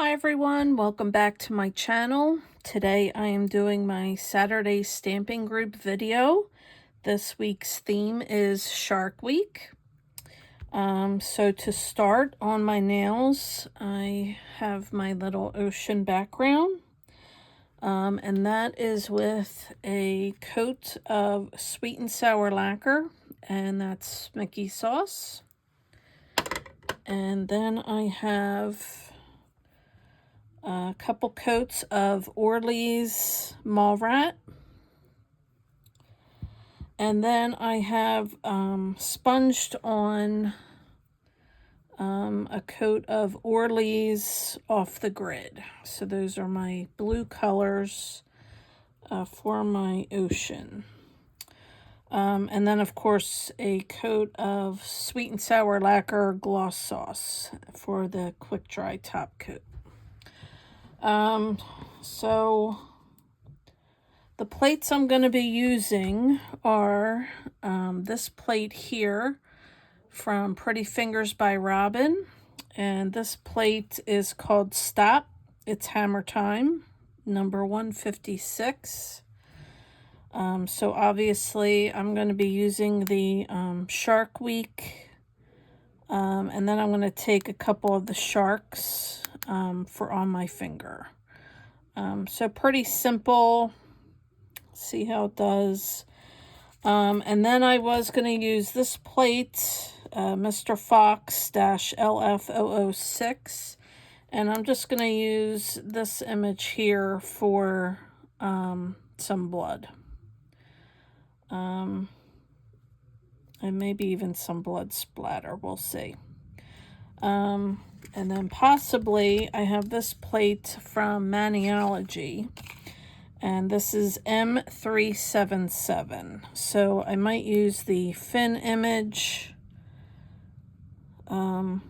Hi everyone, welcome back to my channel. Today I am doing my Saturday stamping group video. This week's theme is Shark Week. So to start on my nails, I have my little ocean background. And that is with a coat of sweet and sour lacquer, and that's Smicky sauce. And then I have a couple coats of Orly's Mallrat. And then I have sponged on a coat of Orly's Off the Grid. So those are my blue colors for my ocean. And then, of course, a coat of sweet and sour lacquer gloss sauce for the quick dry top coat. So the plates I'm going to be using are this plate here from Pretty Fingers by Robin, and this plate is called Stop, It's Hammer Time, number 156. So obviously I'm going to be using the Shark Week, and then I'm going to take a couple of the sharks for on my finger. So pretty simple. See how it does. And then I was going to use this plate, Mr. Fox-LF006, and I'm just going to use this image here for some blood. And maybe even some blood splatter, we'll see. And then possibly I have this plate from Maniology, and this is M377. So I might use the fin image. And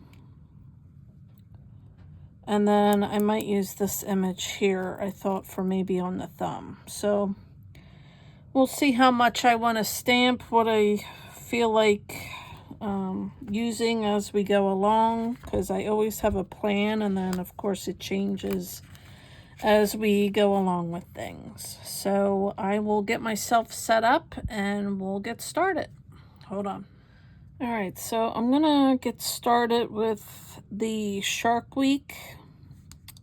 then I might use this image here, I thought, for maybe on the thumb. So we'll see how much I want to stamp, what I feel like using as we go along, because I always have a plan, and then of course it changes as we go along with things. So I will get myself set up and we'll get started. Hold on. All right, so I'm gonna get started with the Shark Week,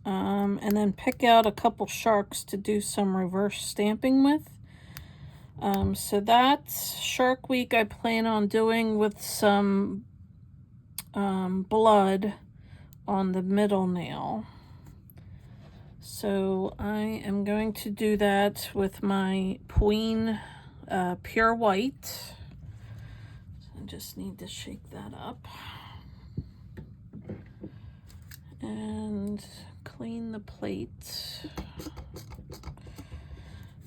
and then pick out a couple sharks to do some reverse stamping with. So that's Shark Week I plan on doing with some blood on the middle nail. So I am going to do that with my Pween Pure White. So I just need to shake that up and clean the plate.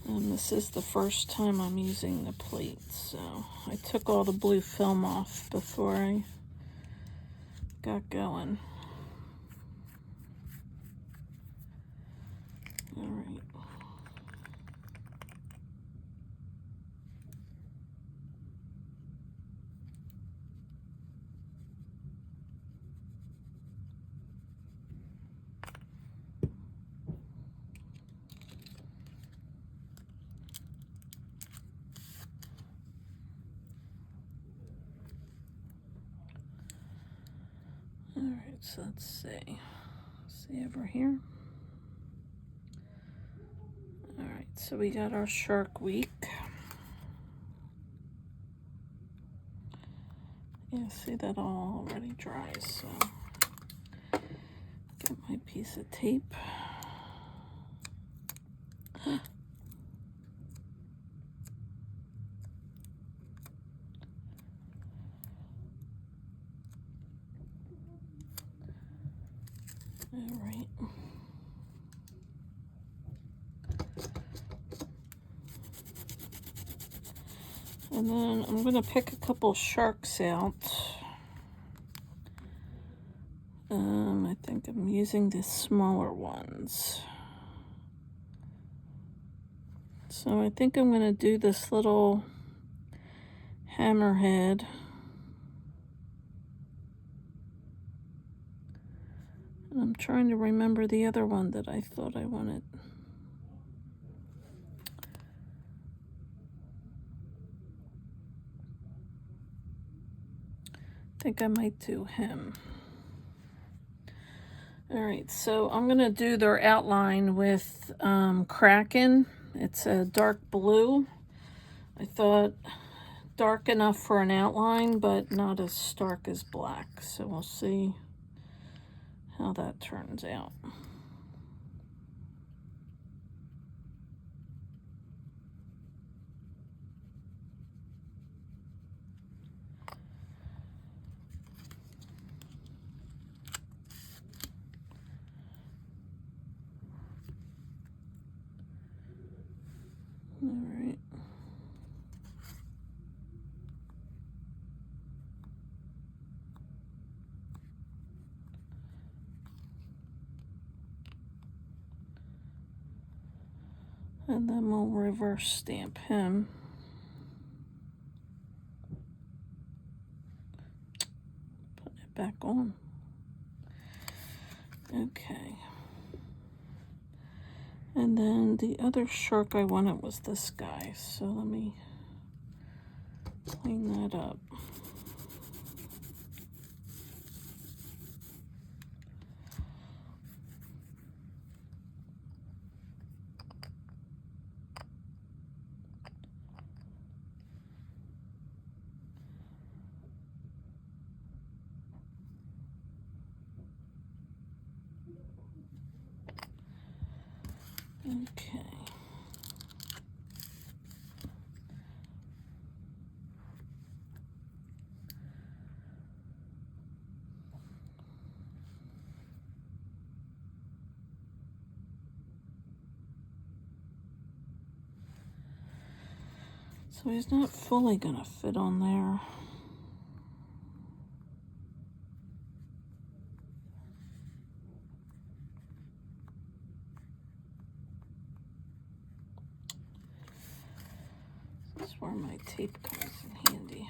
And this is the first time I'm using the plate, so I took all the blue film off before I got going. All right. All right, so let's see. See over here. All right, so we got our Shark Week. Yeah, see that all already dries, so get my piece of tape. All right. And then I'm going to pick a couple sharks out. I think I'm using the smaller ones. So I think I'm going to do this little hammerhead. And I'm trying to remember the other one that I thought I wanted. I think I might do him. All right, so I'm gonna do their outline with Kraken. It's a dark blue. I thought dark enough for an outline, but not as stark as black. So we'll see how that turns out. All right. And then we'll reverse stamp him. Put it back on. Okay. And then the other shark I wanted was this guy. So let me clean that up. Okay. So he's not fully gonna fit on there. This is where my tape comes in handy.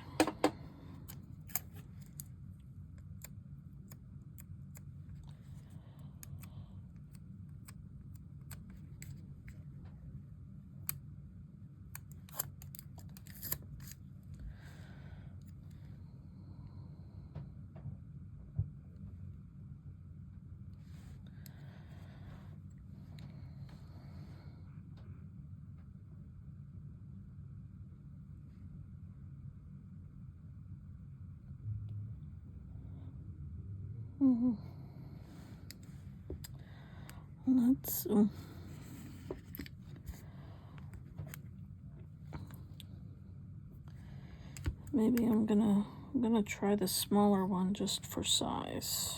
Let's maybe I'm gonna try the smaller one just for size.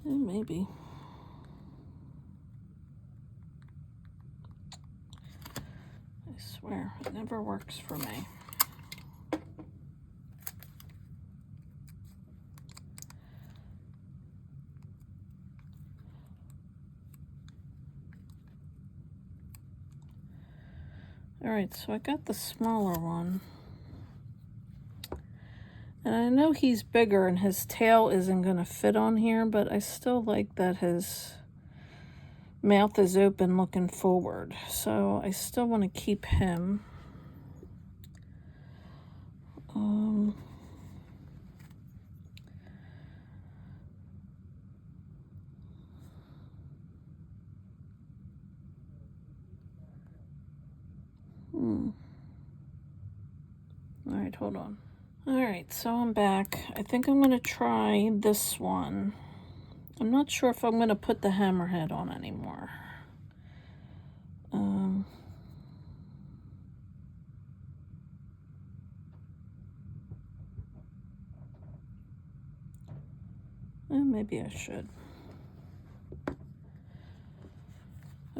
Maybe. I swear, it never works for me. All right, so I got the smaller one. And I know he's bigger and his tail isn't going to fit on here, but I still like that his mouth is open looking forward. So I still want to keep him. All right, hold on. All right, so I'm back. I think I'm going to try this one. I'm not sure if I'm going to put the hammerhead on anymore. Maybe I should.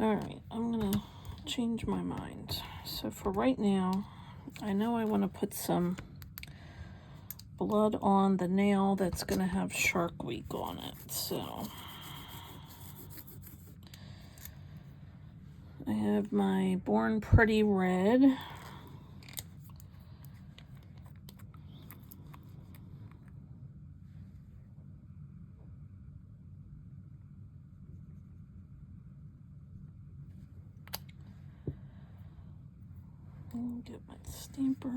Alright, I'm gonna change my mind. So for right now, I know I want to put some blood on the nail that's going to have Shark Week on it. So I have my Born Pretty Red. Get my stamper.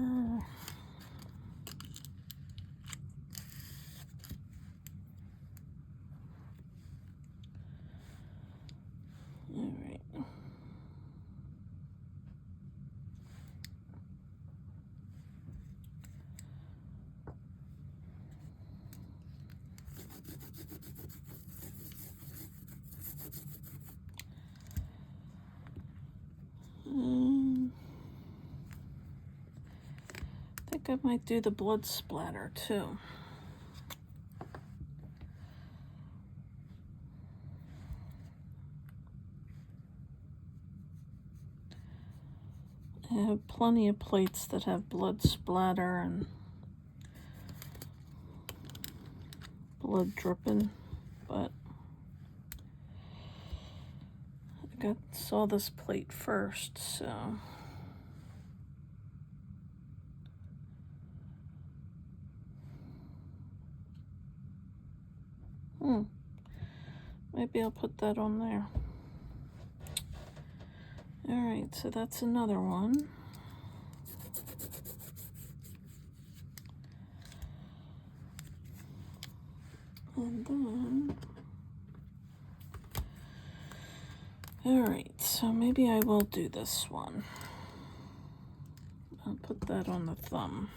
All right. I think I might do the blood splatter too. I have plenty of plates that have blood splatter and blood dripping, but I saw this plate first, so maybe I'll put that on there. All right, so that's another one. And then, all right, so maybe I will do this one. I'll put that on the thumb.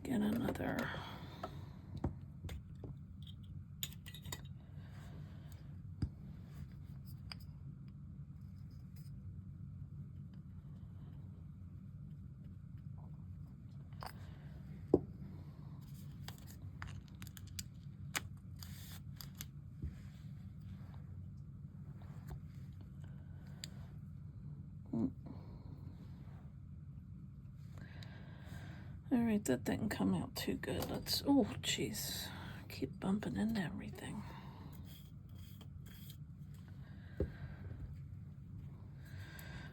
Get another. All right, that didn't come out too good. Let's, oh, jeez. Keep bumping into everything.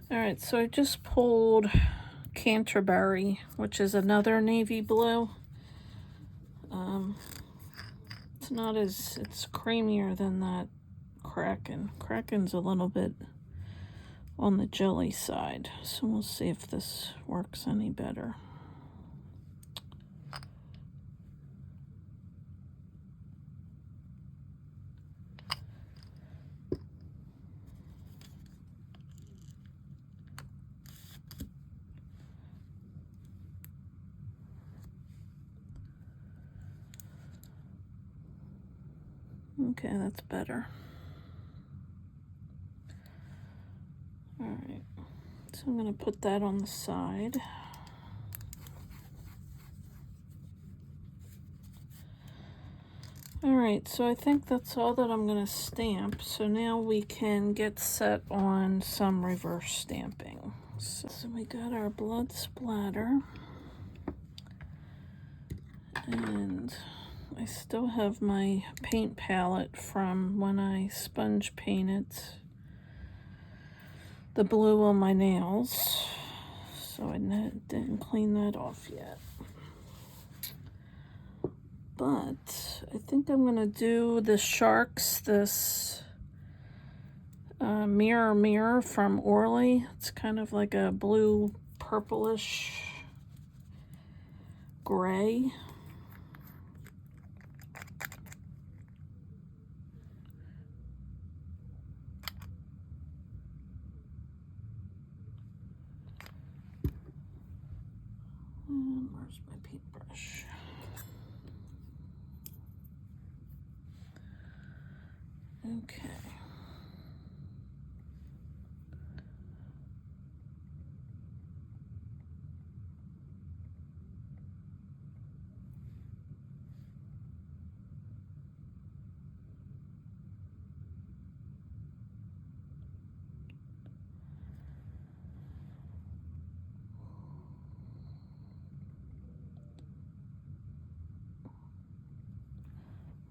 All right, so I just pulled Canterbury, which is another navy blue. It's not as, it's creamier than that Kraken. Kraken's a little bit on the jelly side, so we'll see if this works any better. Okay, that's better. All right, so I'm going to put that on the side. All right, so I think that's all that I'm going to stamp. So now we can get set on some reverse stamping. So we got our blood splatter. And I still have my paint palette from when I sponge painted the blue on my nails. So I didn't clean that off yet. But I think I'm going to do the sharks, this mirror from Orly. It's kind of like a blue purplish gray. And where's my paintbrush? Okay.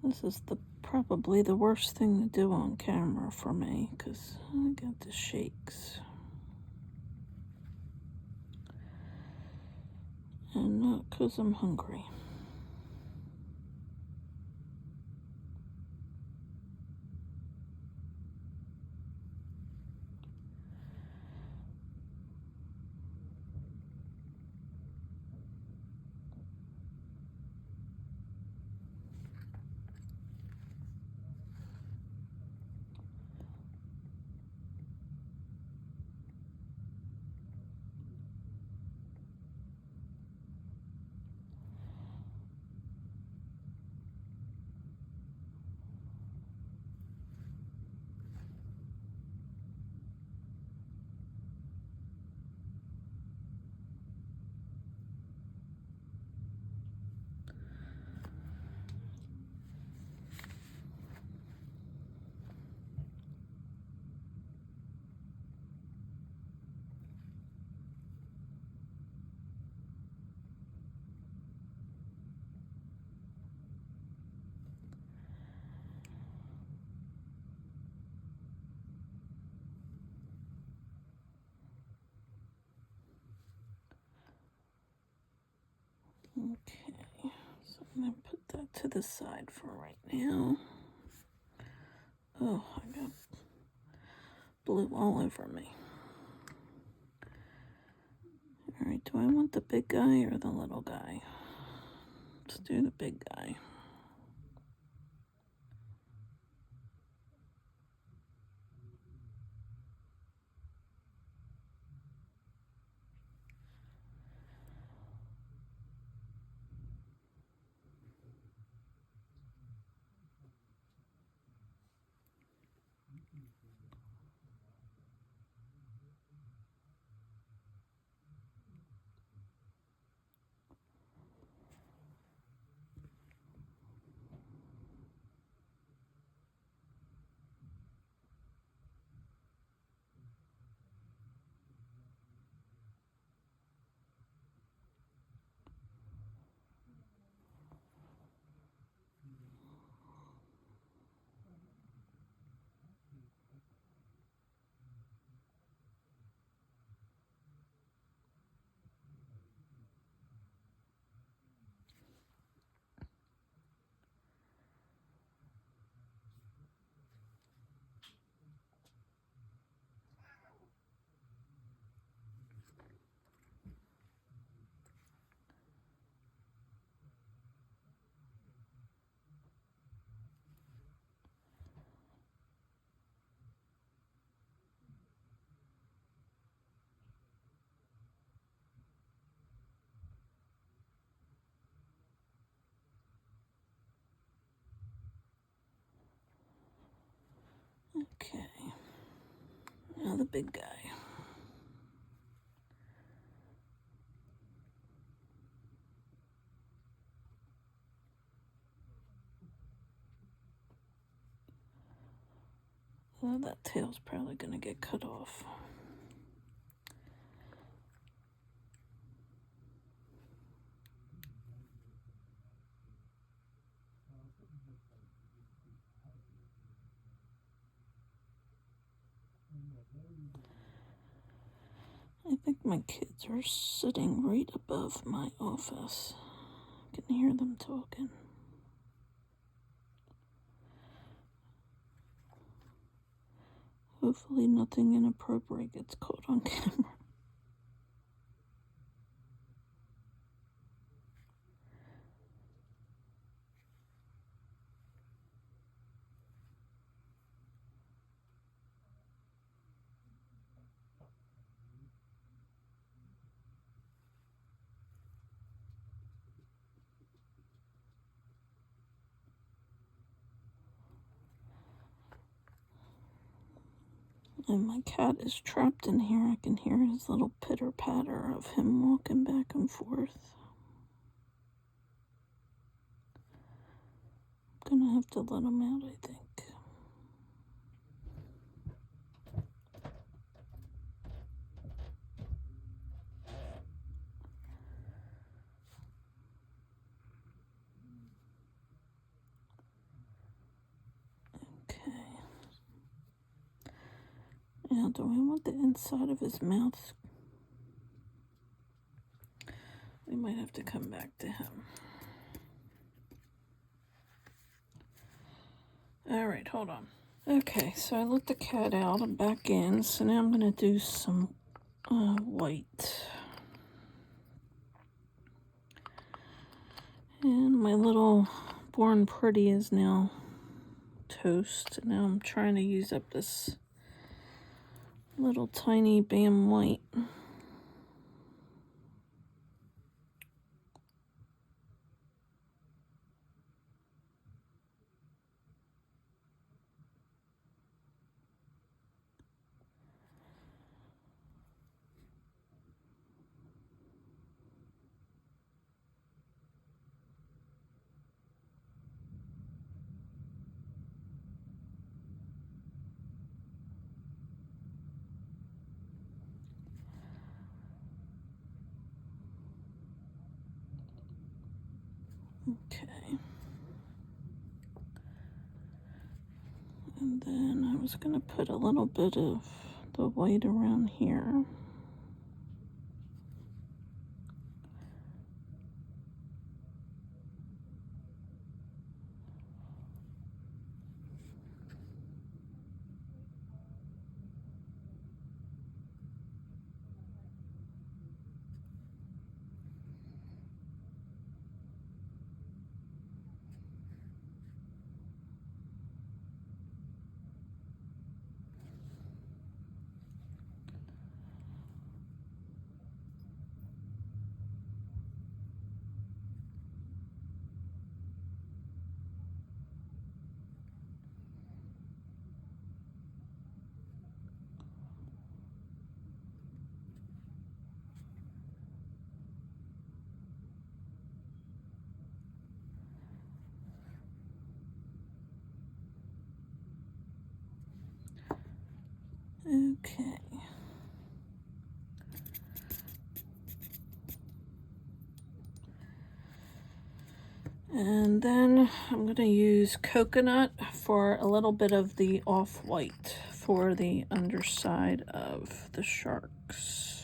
This is probably the worst thing to do on camera for me, because I got the shakes. And not because I'm hungry. Okay, so I'm going to put that to the side for right now. Oh, I got blue all over me. Alright, do I want the big guy or the little guy? Let's do the big guy. Okay, now the big guy. Well, that tail's probably going to get cut off. I think my kids are sitting right above my office. I can hear them talking. Hopefully nothing inappropriate gets caught on camera. And my cat is trapped in here. I can hear his little pitter-patter of him walking back and forth. I'm gonna have to let him out, I think. Now, do I want the inside of his mouth? We might have to come back to him. All right, hold on. Okay, so I let the cat out and back in. So now I'm going to do some white. And my little Born Pretty is now toast. Now I'm trying to use up this little tiny Bam white. Okay. And then I was going to put a little bit of the white around here. Okay. And then I'm going to use coconut for a little bit of the off-white for the underside of the sharks.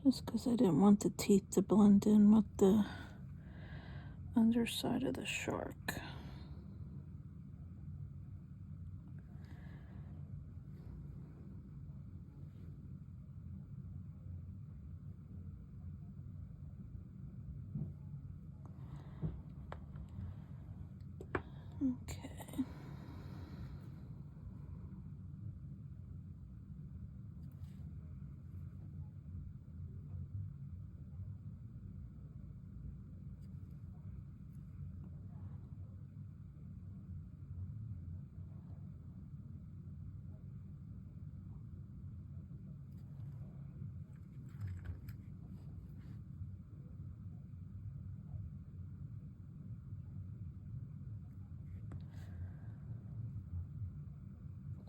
Just because I didn't want the teeth to blend in with the underside of the shark. Okay.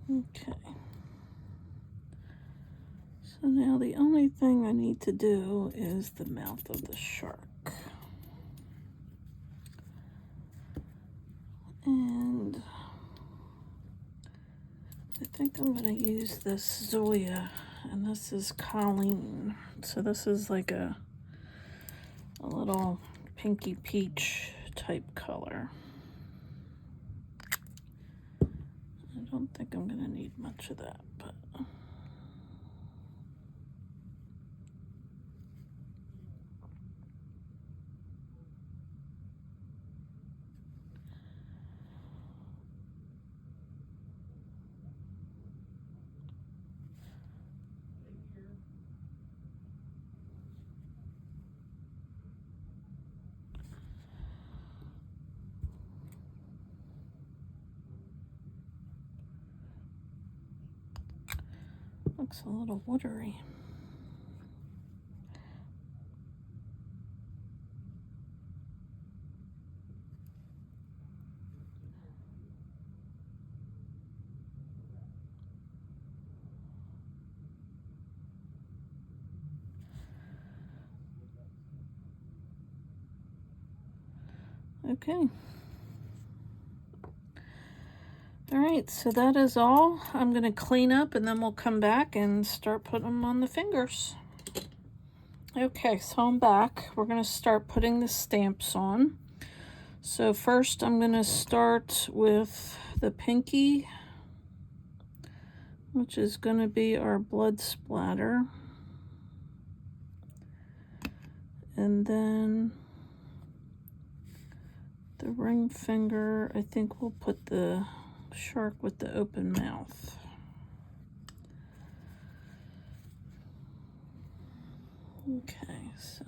Okay. So now the only thing I need to do is the mouth of the shark. And I think I'm going to use this Zoya, and this is Colleen. So this is like a little pinky peach type color. I don't think I'm going to need much of that, but looks a little watery. Okay. All right, so that is all. I'm going to clean up and then we'll come back and start putting them on the fingers. Okay, so I'm back. We're going to start putting the stamps on. So first I'm going to start with the pinky, which is going to be our blood splatter. And then the ring finger, I think we'll put the shark with the open mouth. Okay, so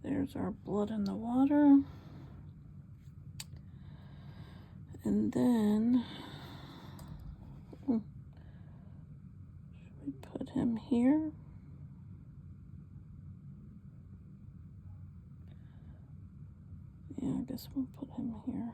there's our blood in the water. And then should we put him here? Yeah, I guess we'll put him here.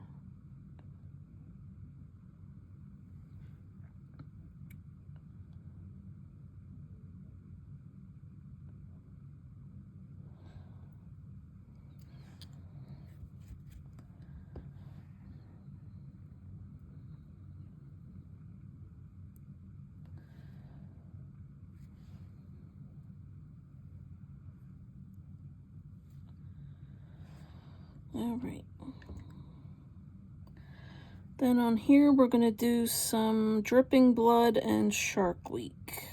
All right. Then on here, we're going to do some dripping blood and shark week.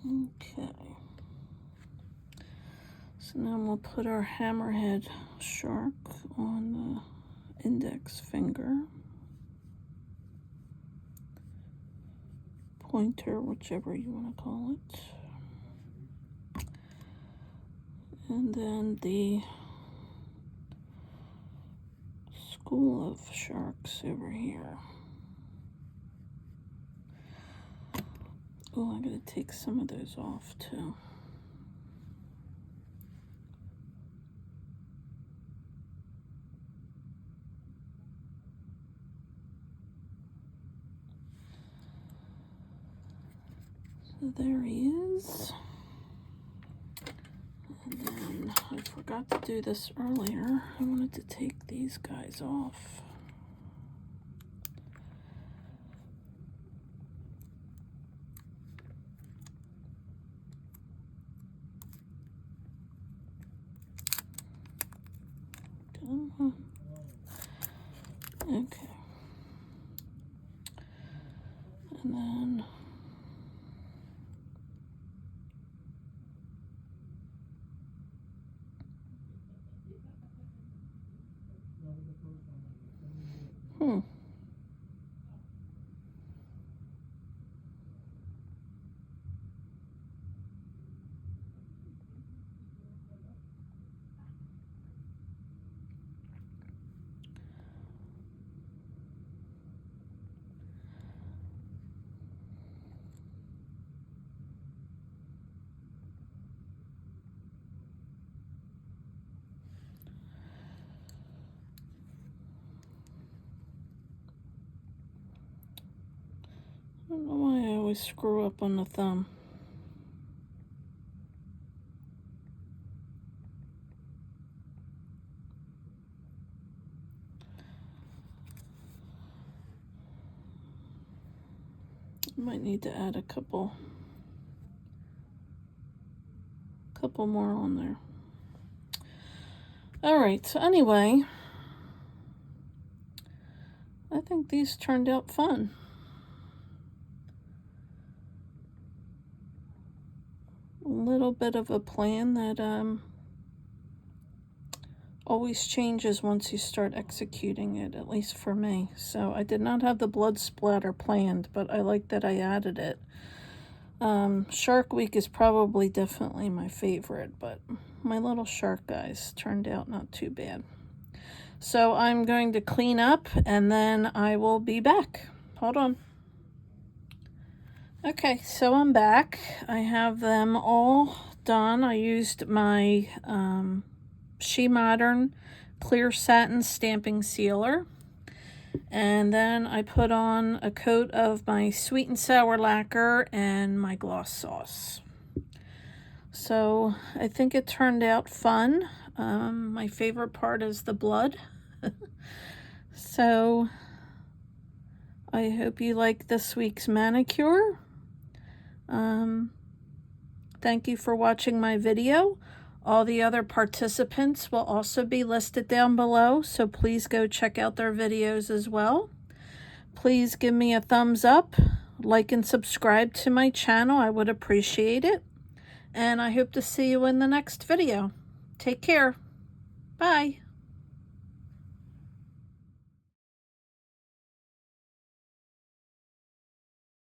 Okay. So now we'll put our hammerhead shark on the index finger. Pointer, whichever you want to call it. And then the school of sharks over here. Oh, I gotta take some of those off too. So there he is. And then I forgot to do this earlier. I wanted to take these guys off. Okay. And then I don't know why I always screw up on the thumb. Might need to add a couple more on there. All right, so anyway, I think these turned out fun. A little bit of a plan that always changes once you start executing it, at least for me. So I did not have the blood splatter planned, but I like that I added it. Shark Week is probably definitely my favorite, but my little shark guys turned out not too bad. So I'm going to clean up and then I will be back. Hold on. Okay, so I'm back. I have them all done. I used my SheModern clear satin stamping sealer. And then I put on a coat of my sweet and sour lacquer and my gloss sauce. So I think it turned out fun. My favorite part is the blood. So I hope you like this week's manicure. Thank you for watching my video. All the other participants will also be listed down below, so please go check out their videos as well. Please give me a thumbs up, like and subscribe to my channel. I would appreciate it. And I hope to see you in the next video. Take care. Bye.